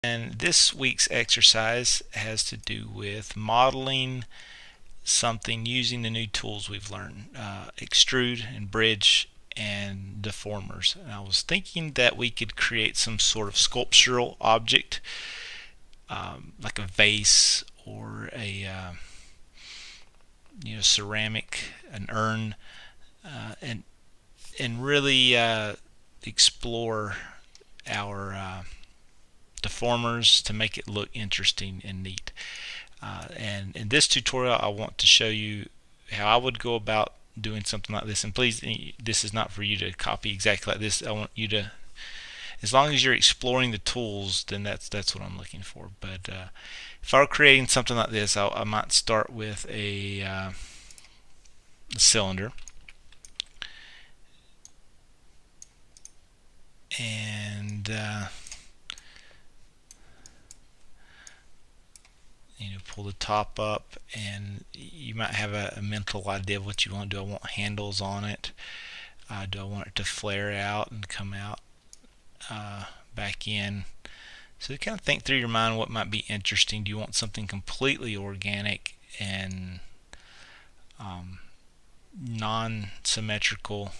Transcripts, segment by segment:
And this week's exercise has to do with modeling something using the new tools we've learned, extrude and bridge and deformers. And I was thinking that we could create some sort of sculptural object, like a vase or a ceramic, an urn, and really explore our deformers to make it look interesting and neat. And in this tutorial, I want to show you how I would go about doing something like this. And please, this is not for you to copy exactly like this. I want you to, as long as you're exploring the tools, then that's what I'm looking for. But if I were creating something like this, I might start with a cylinder, and pull the top up, and you might have a mental idea of what you want. Do I want handles on it? Do I want it to flare out and come out back in? So kind of think through your mind what might be interesting. Do you want something completely organic and non-symmetrical?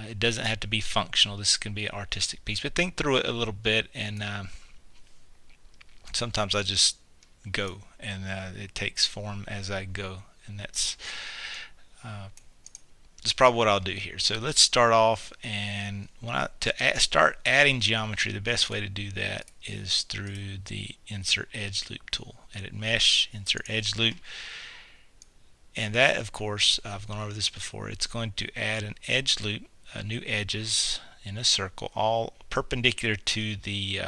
It doesn't have to be functional. This can be an artistic piece, but think through it a little bit. And sometimes I just go, and it takes form as I go, and that's probably what I'll do here. So let's start off, and start adding geometry, the best way to do that is through the Insert Edge Loop tool. Edit Mesh, Insert Edge Loop, and that, of course, I've gone over this before. It's going to add an edge loop, new edges in a circle, all perpendicular to the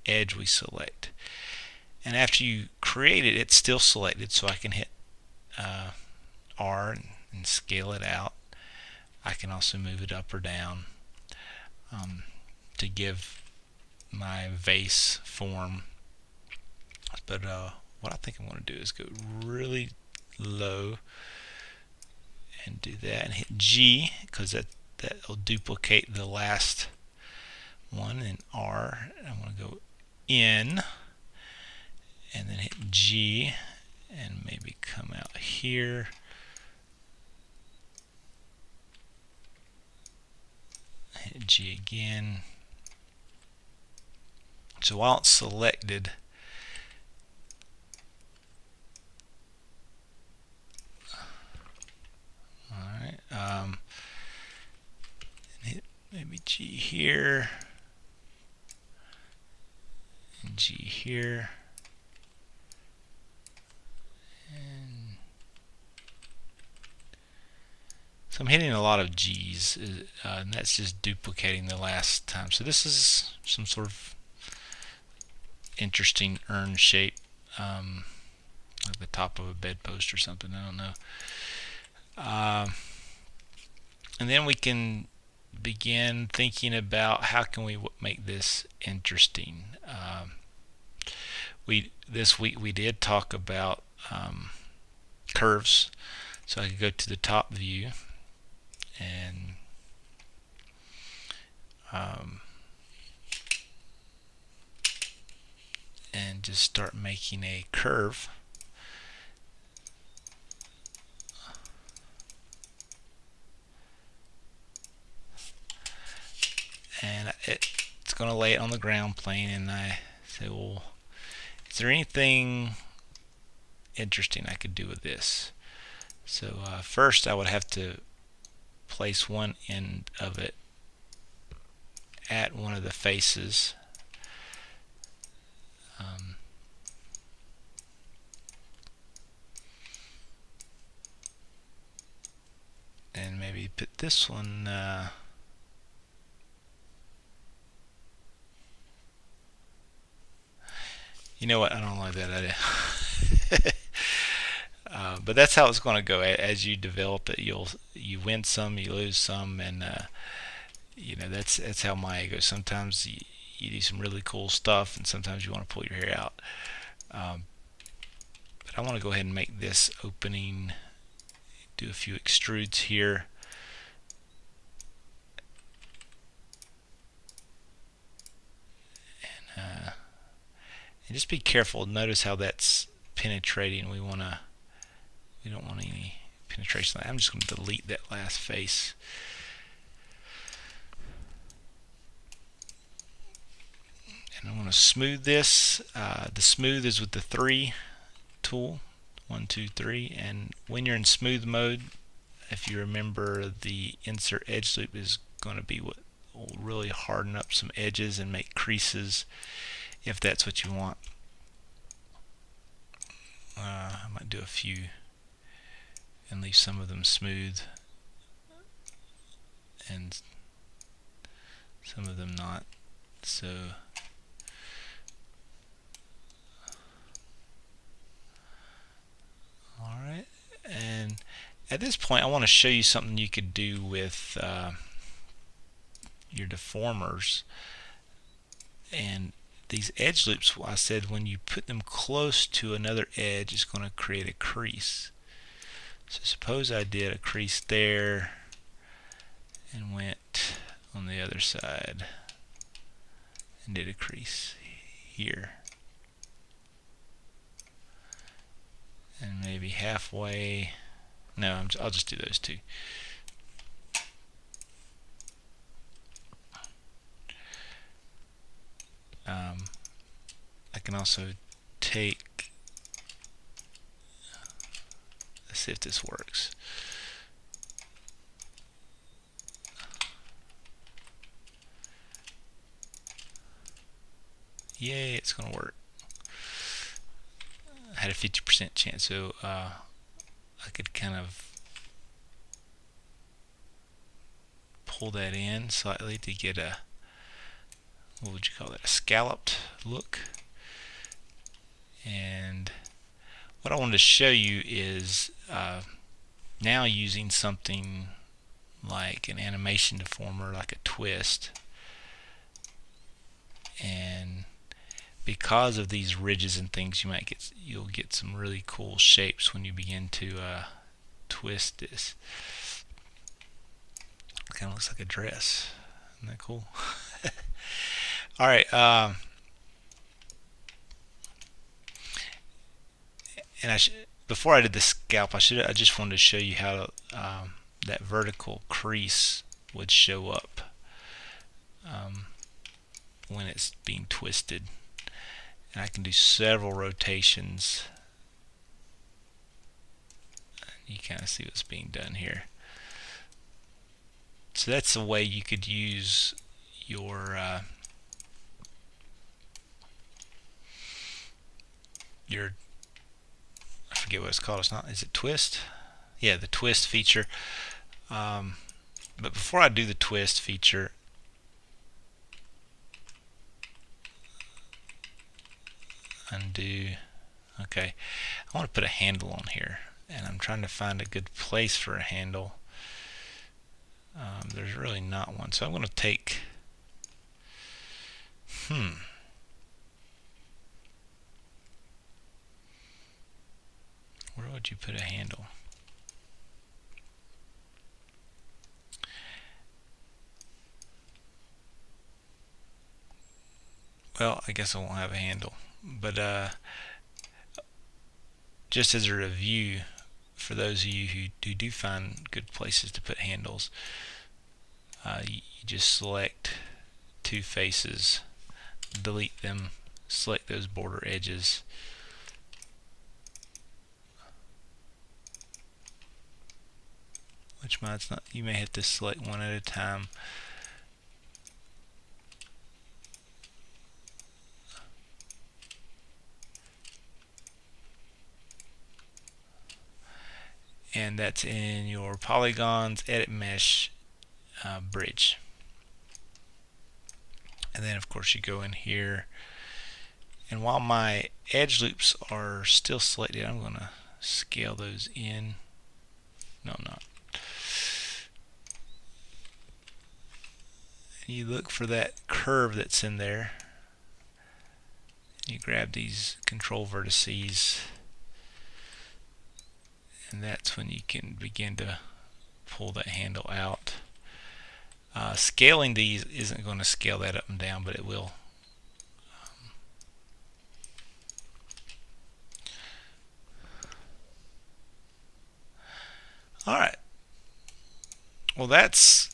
edge we select. And after you create it, it's still selected, so I can hit R and scale it out. I can also move it up or down to give my vase form. But what I think I'm going to do is go really low and do that, and hit G, because that will duplicate the last one, and R. I'm going to go in, and then hit G, and maybe come out here. Hit G again. So while it's selected, alright, hit maybe G here, and G here. So I'm hitting a lot of G's, and that's just duplicating the last time. So this is some sort of interesting urn shape, like the top of a bedpost or something. I don't know. And then we can begin thinking about how can we make this interesting. This week we did talk about curves, so I could go to the top view and just start making a curve. And it's going to lay it on the ground plane, and I say, well, is there anything interesting I could do with this? So first I would have to place one end of it at one of the faces. And maybe put this one you know what, I don't like that idea. But that's how it's going to go. As you develop it, you win some, you lose some, and that's how Maya goes. Sometimes you do some really cool stuff, and sometimes you want to pull your hair out. But I want to go ahead and make this opening. Do a few extrudes here. And And just be careful. Notice how that's penetrating. We don't want any penetration. I'm just going to delete that last face. And I'm going to smooth this. The smooth is with the 3 tool. 1, 2, 3. And when you're in smooth mode, if you remember, the insert edge loop is going to be what will really harden up some edges and make creases if that's what you want. I might do a few and leave some of them smooth and some of them not. So alright, and at this point I want to show you something you could do with your deformers. And these edge loops, I said when you put them close to another edge, it's going to create a crease. So suppose I did a crease there and went on the other side and did a crease here. And maybe halfway. No, I'll just do those two. I can also take, let's see if this works. Yay, it's going to work. I had a 50% chance, so I could kind of pull that in slightly to get a, what would you call that, a scalloped look. And what I wanted to show you is now using something like an animation deformer, like a twist. And because of these ridges and things, you'll get some really cool shapes when you begin to twist this. It kind of looks like a dress. Isn't that cool? All right. And before I did the scalp, I just wanted to show you how that vertical crease would show up when it's being twisted. And I can do several rotations. You kind of see what's being done here. So that's a way you could use your I forget what it's called. It's not. Is it twist? Yeah, the twist feature. But before I do the twist feature, undo. Okay, I want to put a handle on here, and I'm trying to find a good place for a handle. There's really not one, so I'm going to take. Where would you put a handle? Well, I guess I won't have a handle, but just as a review for those of you who do find good places to put handles, you just select 2 faces, delete them, select those border edges, which mine's not. You may have to select one at a time. And that's in your polygons, edit mesh, bridge. And then of course you go in here, and while my edge loops are still selected, I'm going to scale those in. No, I'm not. And you look for that curve that's in there. You grab these control vertices, and that's when you can begin to pull that handle out. Scaling these isn't going to scale that up and down, but it will Well, that's